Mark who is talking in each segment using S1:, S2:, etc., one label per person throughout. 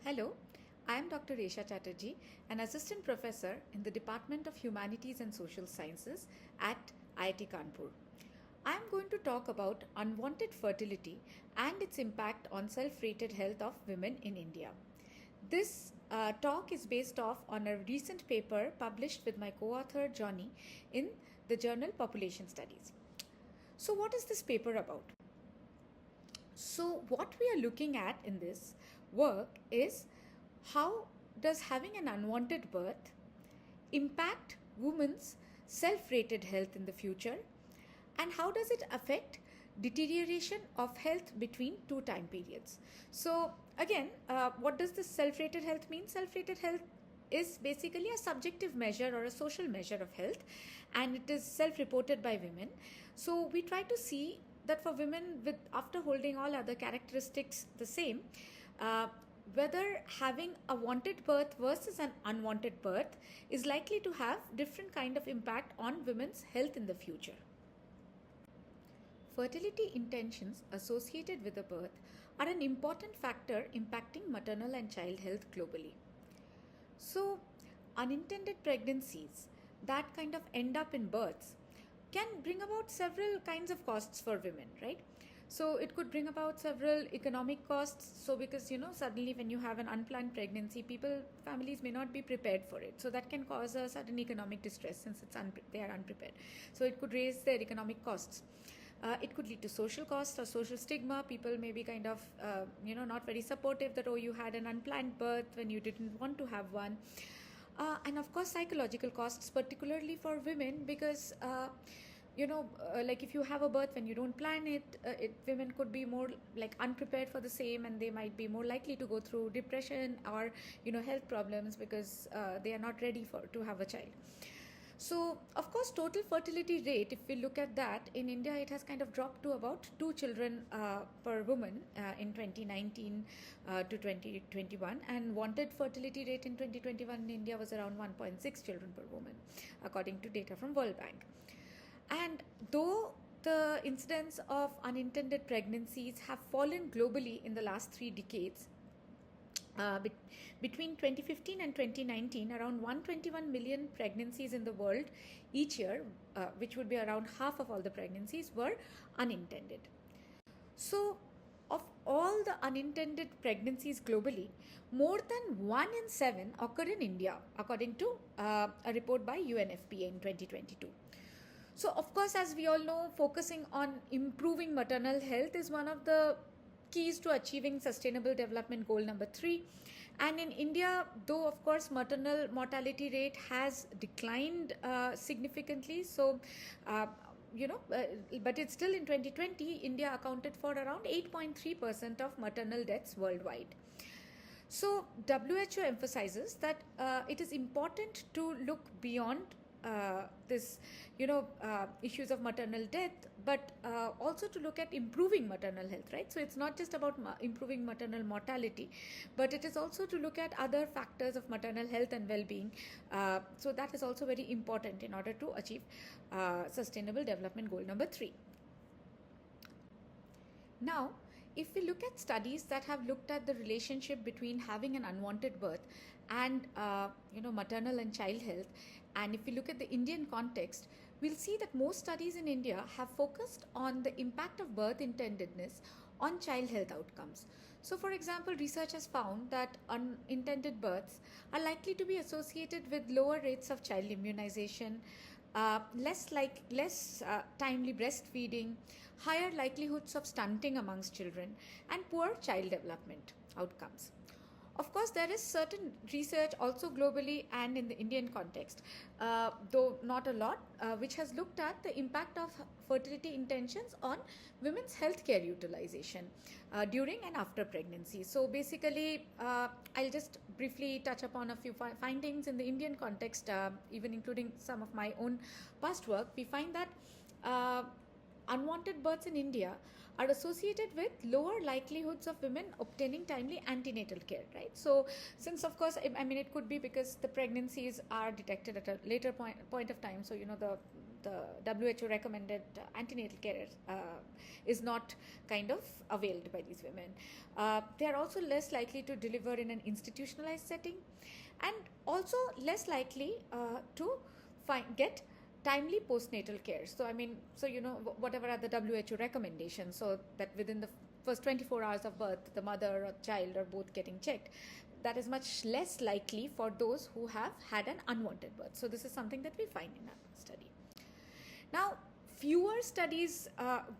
S1: Hello, I am Dr. Esha Chatterjee, an assistant professor in the Department of Humanities and Social Sciences at IIT Kanpur. I am going to talk about unwanted fertility and its impact on self-rated health of women in India. This talk is based off on a recent paper published with my co-author Johnny in the journal Population Studies. So what is this paper about? So what we are looking at in this work is how does having an unwanted birth impact women's self-rated health in the future, and how does it affect deterioration of health between two time periods. So again, what does this self-rated health mean? Self-rated health is basically a subjective measure or a social measure of health, and it is self-reported by women. So we try to see that for women with after holding all other characteristics the same, whether having a wanted birth versus an unwanted birth is likely to have different kind of impact on women's health in the future. Fertility intentions associated with a birth are an important factor impacting maternal and child health globally. So, unintended pregnancies that kind of end up in births can bring about several kinds of costs for women, right? So it could bring about several economic costs. So because suddenly when you have an unplanned pregnancy, families may not be prepared for it. So that can cause a sudden economic distress since they are unprepared. So it could raise their economic costs. It could lead to social costs or social stigma. People may be kind of not very supportive that you had an unplanned birth when you didn't want to have one. And of course psychological costs, particularly for women, because like if you have a birth when you don't plan it, women could be more like unprepared for the same, and they might be more likely to go through depression or health problems because they are not ready to have a child. So of course total fertility rate, if we look at that, in India it has kind of dropped to about 2 children per woman in 2019 to 2021, and wanted fertility rate in 2021 in India was around 1.6 children per woman according to data from World Bank. And though the incidence of unintended pregnancies have fallen globally in the last 3 decades, between 2015 and 2019, around 121 million pregnancies in the world each year, which would be around half of all the pregnancies, were unintended. So, of all the unintended pregnancies globally, more than 1 in 7 occur in India, according to a report by UNFPA in 2022. So, of course, as we all know, focusing on improving maternal health is one of the keys to achieving sustainable development goal number 3. And in India, though of course maternal mortality rate has declined significantly, so but it's still in 2020 India accounted for around 8.3% of maternal deaths worldwide. So WHO emphasizes that it is important to look beyond this issues of maternal death, but also to look at improving maternal health, right? So it's not just about improving maternal mortality, but it is also to look at other factors of maternal health and well-being. So that is also very important in order to achieve sustainable development goal number 3. Now, if we look at studies that have looked at the relationship between having an unwanted birth and maternal and child health, and if we look at the Indian context, we'll see that most studies in India have focused on the impact of birth intendedness on child health outcomes. So for example, research has found that unintended births are likely to be associated with lower rates of child immunization, less timely breastfeeding, higher likelihoods of stunting amongst children, and poor child development outcomes. Of course, there is certain research also globally and in the Indian context, though not a lot, which has looked at the impact of fertility intentions on women's healthcare utilization during and after pregnancy. So basically, I'll just briefly touch upon a few findings in the Indian context, even including some of my own past work. We find that unwanted births in India are associated with lower likelihoods of women obtaining timely antenatal care, right? So since of course, it could be because the pregnancies are detected at a later point of time. So, the the WHO recommended antenatal care is not kind of availed by these women. They are also less likely to deliver in an institutionalized setting, and also less likely to get timely postnatal care. So whatever are the WHO recommendations, so that within the first 24 hours of birth, the mother or child are both getting checked, that is much less likely for those who have had an unwanted birth. So this is something that we find in our study. Now, fewer studies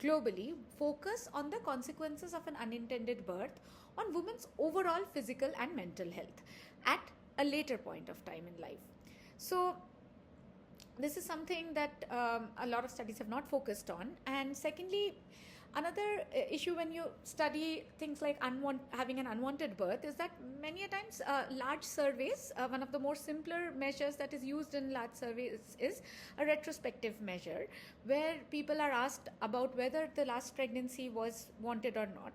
S1: globally focus on the consequences of an unintended birth on women's overall physical and mental health at a later point of time in life. So this is something that a lot of studies have not focused on. And secondly, another issue when you study things like having an unwanted birth is that many a times large surveys, one of the more simpler measures that is used in large surveys is a retrospective measure, where people are asked about whether the last pregnancy was wanted or not,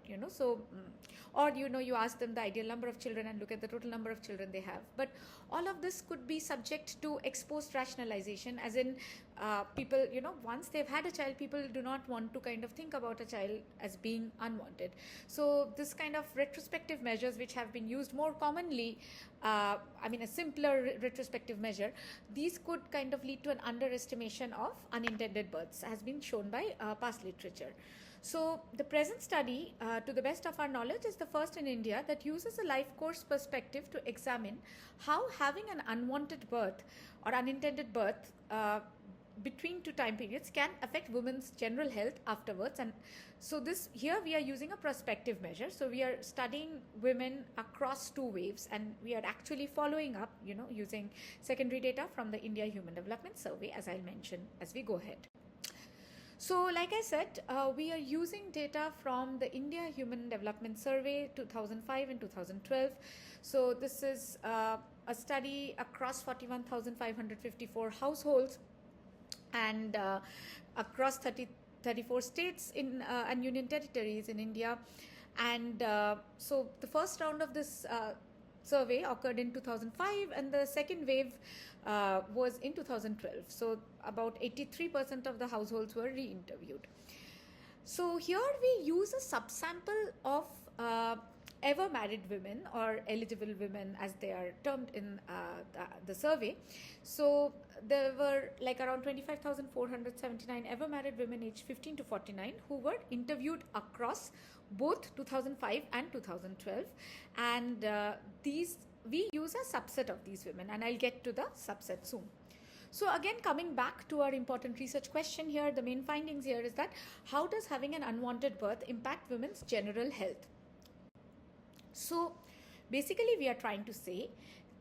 S1: or you ask them the ideal number of children and look at the total number of children they have. But all of this could be subject to ex post rationalization, as in people, once they've had a child, people do not want to kind of think about a child as being unwanted. So this kind of retrospective measures, which have been used more commonly, a simpler retrospective measure, these could kind of lead to an underestimation of unintended births, has been shown by past literature. So the present study, to the best of our knowledge, is the first in India that uses a life course perspective to examine how having an unwanted birth or unintended birth between two time periods can affect women's general health afterwards. And so here we are using a prospective measure. So we are studying women across two waves, and we are actually following up, using secondary data from the India Human Development Survey, as I'll mention as we go ahead. So like I said, we are using data from the India Human Development Survey 2005 and 2012. So this is a study across 41,554 households and across 34 states and union territories in India. And so the first round of this survey occurred in 2005, and the second wave was in 2012. So about 83% of the households were re-interviewed. So here we use a subsample of ever married women, or eligible women as they are termed in the survey. So there were like around 25,479 ever married women aged 15 to 49 who were interviewed across both 2005 and 2012, and we use a subset of these women, and I'll get to the subset soon. So again, coming back to our important research question here, the main findings here is that how does having an unwanted birth impact women's general health? So basically we are trying to say,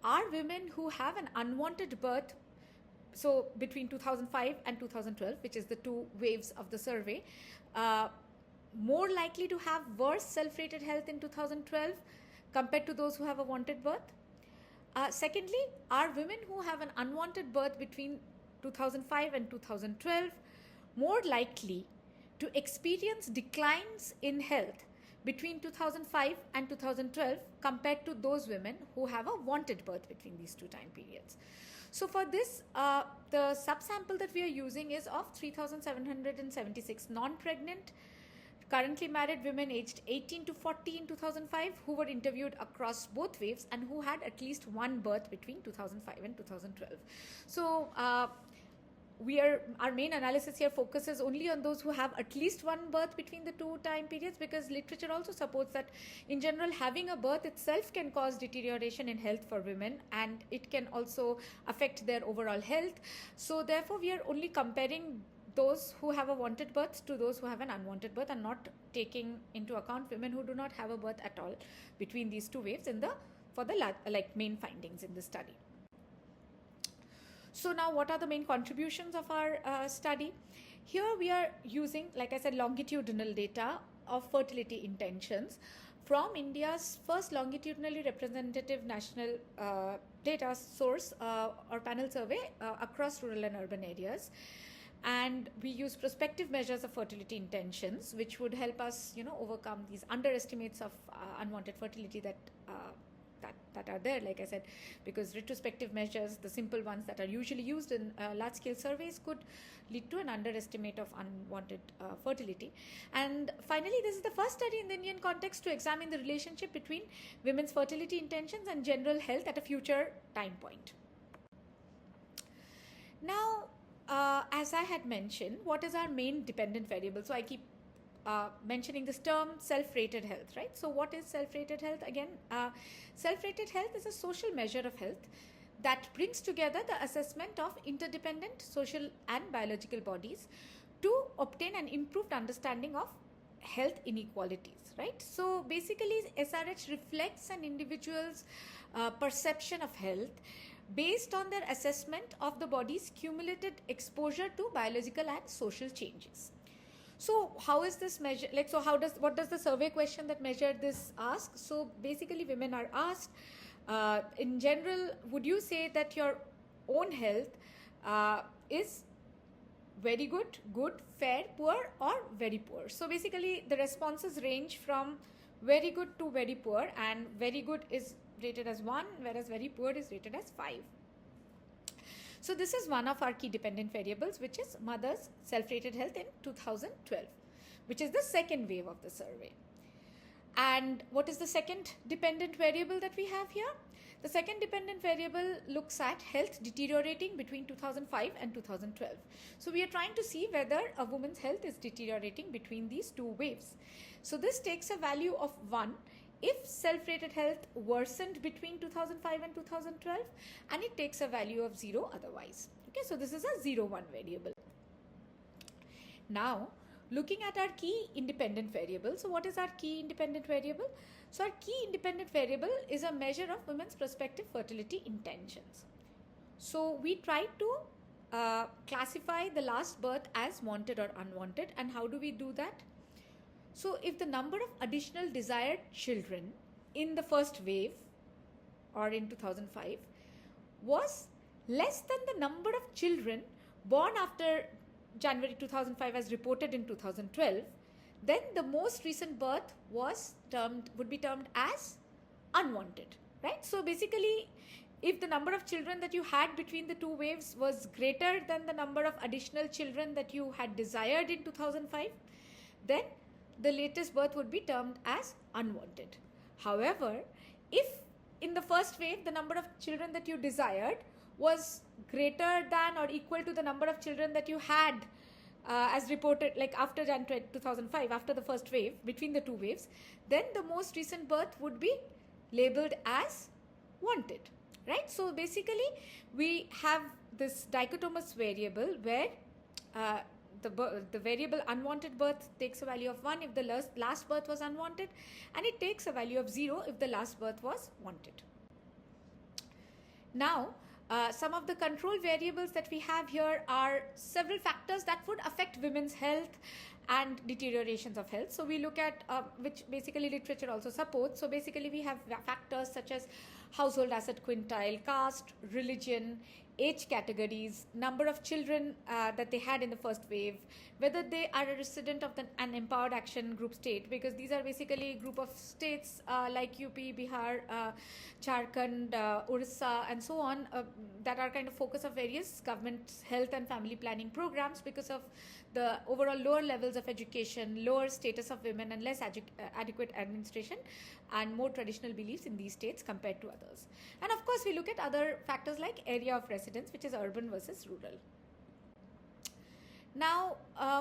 S1: are women who have an unwanted birth, so between 2005 and 2012, which is the two waves of the survey, more likely to have worse self-rated health in 2012 compared to those who have a wanted birth? Secondly, are women who have an unwanted birth between 2005 and 2012 more likely to experience declines in health between 2005 and 2012 compared to those women who have a wanted birth between these two time periods? So for this, the subsample that we are using is of 3,776 non-pregnant, currently married women aged 18 to 40 in 2005 who were interviewed across both waves and who had at least one birth between 2005 and 2012. So our main analysis here focuses only on those who have at least one birth between the two time periods, because literature also supports that in general having a birth itself can cause deterioration in health for women, and it can also affect their overall health. So therefore we are only comparing those who have a wanted birth to those who have an unwanted birth, and not taking into account women who do not have a birth at all between these two waves for the main findings in the study. So now what are the main contributions of our study? Here we are using, like I said, longitudinal data of fertility intentions from India's first longitudinally representative national data source or panel survey across rural and urban areas. And we use prospective measures of fertility intentions, which would help us, overcome these underestimates of unwanted fertility that that are there, like I said, because retrospective measures, the simple ones that are usually used in large scale surveys, could lead to an underestimate of unwanted fertility. And finally, this is the first study in the Indian context to examine the relationship between women's fertility intentions and general health at a future time point. Now, as I had mentioned, what is our main dependent variable? So I keep mentioning this term, self-rated health, right? So what is self-rated health? Again, self-rated health is a social measure of health that brings together the assessment of interdependent social and biological bodies to obtain an improved understanding of health inequalities, right? So basically, SRH reflects an individual's perception of health based on their assessment of the body's cumulative exposure to biological and social changes. So how is this measure, like, so what does the survey question that measured this ask? So basically, women are asked, in general, would you say that your own health is very good, good, fair, poor, or very poor? So basically, the responses range from very good to very poor, and very good is rated as 1, whereas very poor is rated as 5. So this is one of our key dependent variables, which is mother's self-rated health in 2012, which is the second wave of the survey. And what is the second dependent variable that we have here? The second dependent variable looks at health deteriorating between 2005 and 2012. So we are trying to see whether a woman's health is deteriorating between these two waves. So this takes a value of 1 if self-rated health worsened between 2005 and 2012, and it takes a value of 0 otherwise. Okay, so this is a 0-1 variable. Now, looking at our key independent variable. So what is our key independent variable? So our key independent variable is a measure of women's prospective fertility intentions. So we try to classify the last birth as wanted or unwanted. And how do we do that? So if the number of additional desired children in the first wave, or in 2005, was less than the number of children born after January 2005 as reported in 2012, then the most recent birth would be termed as unwanted, right? So basically, if the number of children that you had between the two waves was greater than the number of additional children that you had desired in 2005, then the latest birth would be termed as unwanted. However, if in the first wave the number of children that you desired was greater than or equal to the number of children that you had as reported, like after January 2005, after the first wave, between the two waves, then the most recent birth would be labeled as wanted, right? So basically, we have this dichotomous variable where the variable unwanted birth takes a value of 1 if the last birth was unwanted, and it takes a value of 0 if the last birth was wanted. Now, some of the control variables that we have here are several factors that would affect women's health and deteriorations of health. So we look at which basically literature also supports. So basically we have factors such as household asset quintile, caste, religion, age categories, number of children that they had in the first wave, whether they are a resident of an empowered action group state, because these are basically a group of states like UP, Bihar, Jharkhand, Orissa, and so on, that are kind of focus of various government health and family planning programs because of the overall lower levels of education, lower status of women, and less adequate administration and more traditional beliefs in these states compared to others. And of course, we look at other factors like area of residence, which is urban versus rural. Now,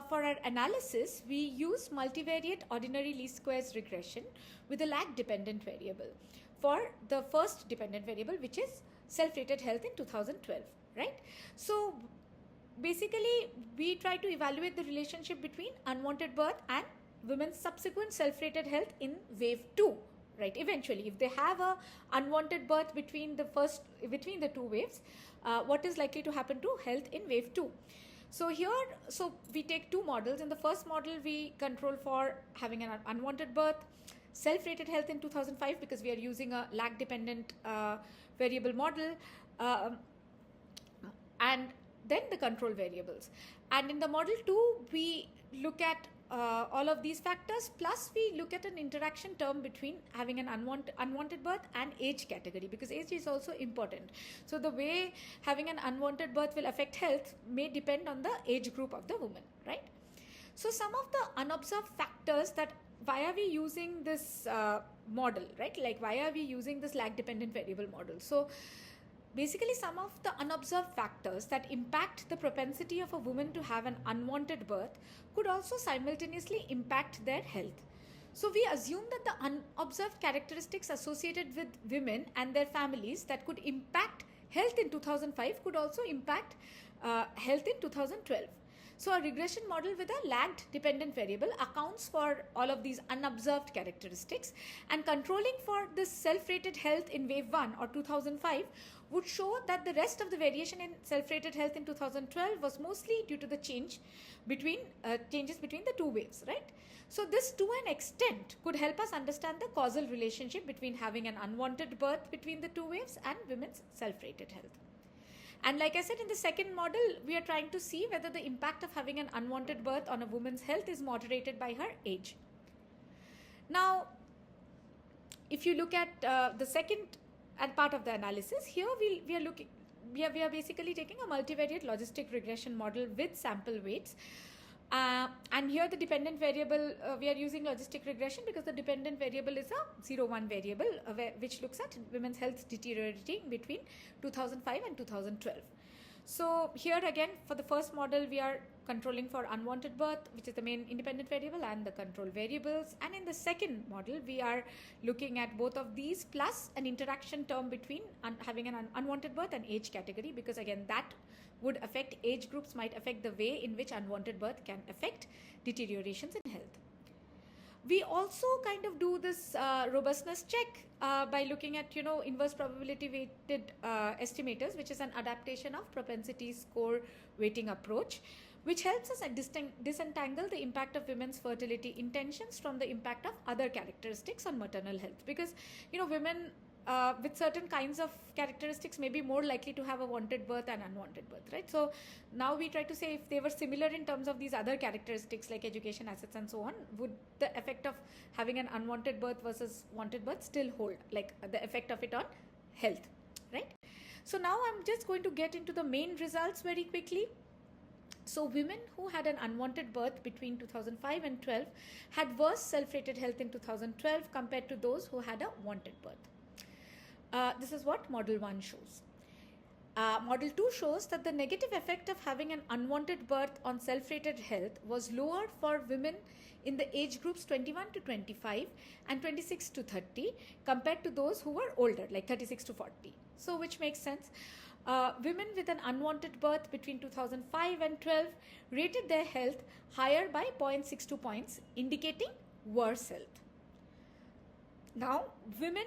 S1: for our analysis, we use multivariate ordinary least squares regression with a lag dependent variable for the first dependent variable, which is self-rated health in 2012, right? So basically, we try to evaluate the relationship between unwanted birth and women's subsequent self-rated health in wave 2, right? Eventually, if they have a unwanted birth between the two waves, what is likely to happen to health in wave 2? So we take two models. In the first model, we control for having an unwanted birth, self-rated health in 2005, because we are using a lag-dependent variable model, and then the control variables. And in the model 2, we look at all of these factors, plus we look at an interaction term between having an unwanted birth and age category, because age is also important. So the way having an unwanted birth will affect health may depend on the age group of the woman, right? So some of the unobserved factors that why are we using this model, right? Like why are we using this lag dependent variable model? So basically some of the unobserved factors that impact the propensity of a woman to have an unwanted birth could also simultaneously impact their health. So we assume that the unobserved characteristics associated with women and their families that could impact health in 2005 could also impact health in 2012. So a regression model with a lagged dependent variable accounts for all of these unobserved characteristics, and controlling for this self-rated health in wave 1 or 2005 would show that the rest of the variation in self-rated health in 2012 was mostly due to the changes between the two waves, right? So this to an extent could help us understand the causal relationship between having an unwanted birth between the two waves and women's self-rated health. And like I said, in the second model, we are trying to see whether the impact of having an unwanted birth on a woman's health is moderated by her age. Now, if you look at the second part of the analysis, here we are basically taking a multivariate logistic regression model with sample weights. And here the dependent variable, we are using logistic regression because the dependent variable is a 0-1 variable which looks at women's health deteriorating between 2005 and 2012. So here again, for the first model, we are controlling for unwanted birth, which is the main independent variable, and the control variables. And in the second model, we are looking at both of these plus an interaction term between having an unwanted birth and age category, because again, that would affect age groups, might affect the way in which unwanted birth can affect deteriorations in health. We also kind of do this robustness check by looking at, inverse probability weighted estimators, which is an adaptation of propensity score weighting approach, which helps us disentangle the impact of women's fertility intentions from the impact of other characteristics on maternal health. Because, women with certain kinds of characteristics may be more likely to have a wanted birth and unwanted birth, right? So now we try to say if they were similar in terms of these other characteristics like education, assets and so on, would the effect of having an unwanted birth versus wanted birth still hold, like the effect of it on health, right? So now I'm just going to get into the main results very quickly. So women who had an unwanted birth between 2005 and 12 had worse self-rated health in 2012 compared to those who had a wanted birth. This is what Model 1 shows. Model 2 shows that the negative effect of having an unwanted birth on self-rated health was lower for women in the age groups 21 to 25 and 26 to 30 compared to those who were older, like 36 to 40. So which makes sense. Women with an unwanted birth between 2005 and 12 rated their health higher by 0.62 points, indicating worse health. Now, women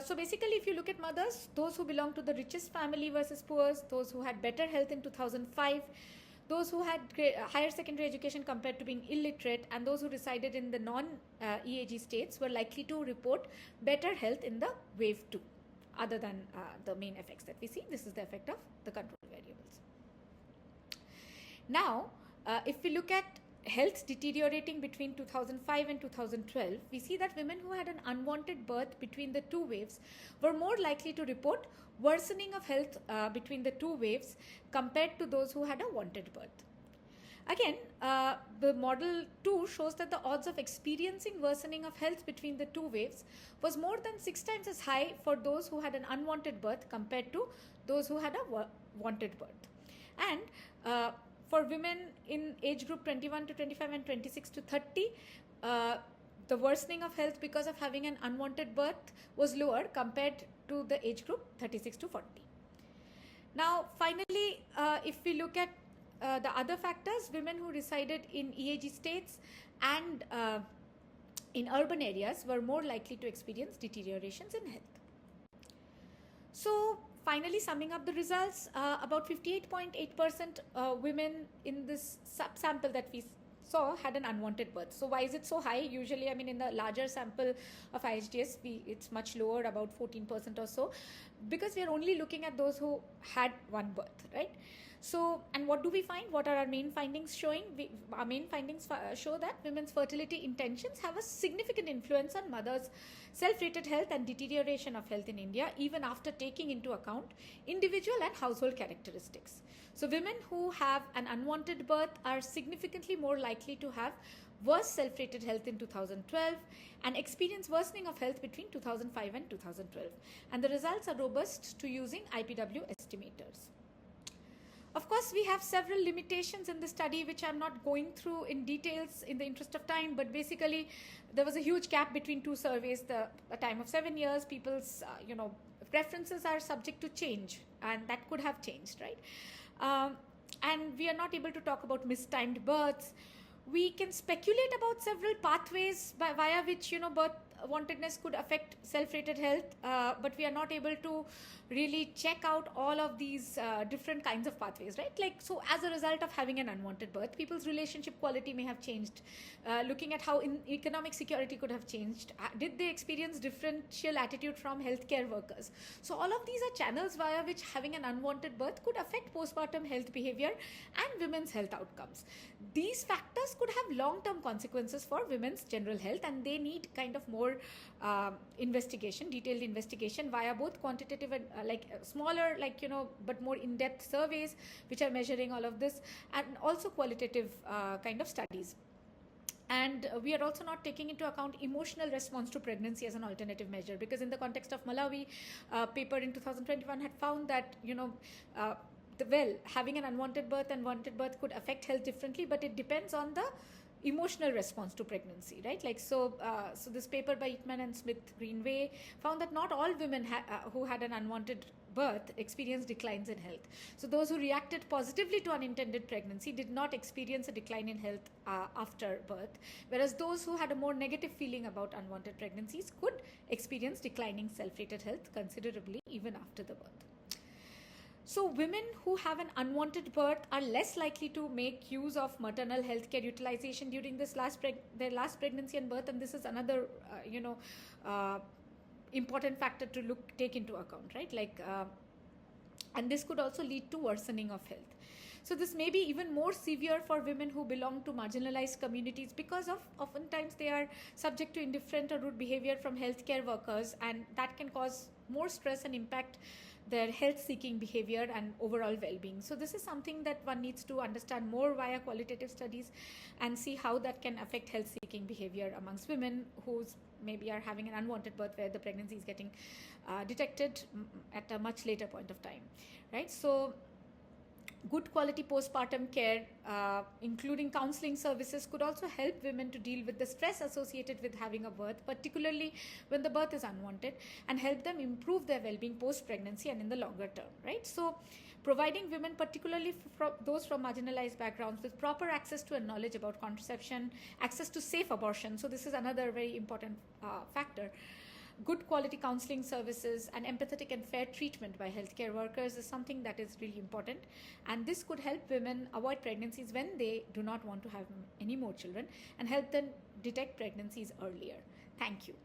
S1: so basically, if you look at mothers, those who belong to the richest family versus poor, those who had better health in 2005, those who had higher secondary education compared to being illiterate, and those who resided in the non-EAG states were likely to report better health in the wave 2, other than the main effects that we see. This is the effect of the control variables. Now, if we look at health deteriorating between 2005 and 2012, we see that women who had an unwanted birth between the two waves were more likely to report worsening of health between the two waves compared to those who had a wanted birth. Again, the model 2 shows that the odds of experiencing worsening of health between the two waves was more than 6 times as high for those who had an unwanted birth compared to those who had a wanted birth. And for women in age group 21 to 25 and 26 to 30, the worsening of health because of having an unwanted birth was lower compared to the age group 36 to 40. Now, finally, if we look at the other factors, women who resided in EAG states and in urban areas were more likely to experience deteriorations in health. So, finally, summing up the results, about 58.8% women in this subsample that we saw had an unwanted birth. So why is it so high? Usually, in the larger sample of IHDS, it's much lower, about 14% or so, because we are only looking at those who had one birth, right? So, and what do we find? What are our main findings showing? Our main findings show that women's fertility intentions have a significant influence on mothers' self-rated health and deterioration of health in India, even after taking into account individual and household characteristics. So, women who have an unwanted birth are significantly more likely to have worse self-rated health in 2012 and experience worsening of health between 2005 and 2012. And the results are robust to using IPW estimators. Of course, we have several limitations in the study, which I'm not going through in details in the interest of time, but basically there was a huge gap between two surveys, a time of 7 years. People's preferences are subject to change, and that could have changed, right? And we are not able to talk about mistimed births. We can speculate about several pathways via which birth wantedness could affect self-rated health, but we are not able to really check out all of these different kinds of pathways, right? Like, so as a result of having an unwanted birth, people's relationship quality may have changed. Looking at how economic security could have changed. Did they experience differential attitude from healthcare workers? So all of these are channels via which having an unwanted birth could affect postpartum health behavior and women's health outcomes. These factors could have long-term consequences for women's general health, and they need kind of more detailed investigation via both quantitative and smaller, but more in-depth surveys which are measuring all of this, and also qualitative kind of studies. And we are also not taking into account emotional response to pregnancy as an alternative measure, because in the context of Malawi, paper in 2021 had found that having an unwanted birth and wanted birth could affect health differently, but it depends on the emotional response to pregnancy, right? So this paper by Eatman and Smith Greenway found that not all women who had an unwanted birth experienced declines in health. So those who reacted positively to unintended pregnancy did not experience a decline in health after birth, whereas those who had a more negative feeling about unwanted pregnancies could experience declining self-rated health considerably even after the birth. So women who have an unwanted birth are less likely to make use of maternal health care utilization during their last pregnancy and birth, and this is another important factor to take into account, right? And this could also lead to worsening of health. So this may be even more severe for women who belong to marginalized communities, because of oftentimes they are subject to indifferent or rude behavior from healthcare workers, and that can cause more stress and impact their health-seeking behavior and overall well-being. So this is something that one needs to understand more via qualitative studies and see how that can affect health-seeking behavior amongst women who maybe are having an unwanted birth where the pregnancy is getting detected at a much later point of time, right? So good quality postpartum care, including counseling services, could also help women to deal with the stress associated with having a birth, particularly when the birth is unwanted, and help them improve their well-being post-pregnancy and in the longer term, right? So providing women, particularly those from marginalized backgrounds, with proper access to and knowledge about contraception, access to safe abortion. So this is another very important factor. Good quality counseling services and empathetic and fair treatment by healthcare workers is something that is really important, and this could help women avoid pregnancies when they do not want to have any more children and help them detect pregnancies earlier. Thank you.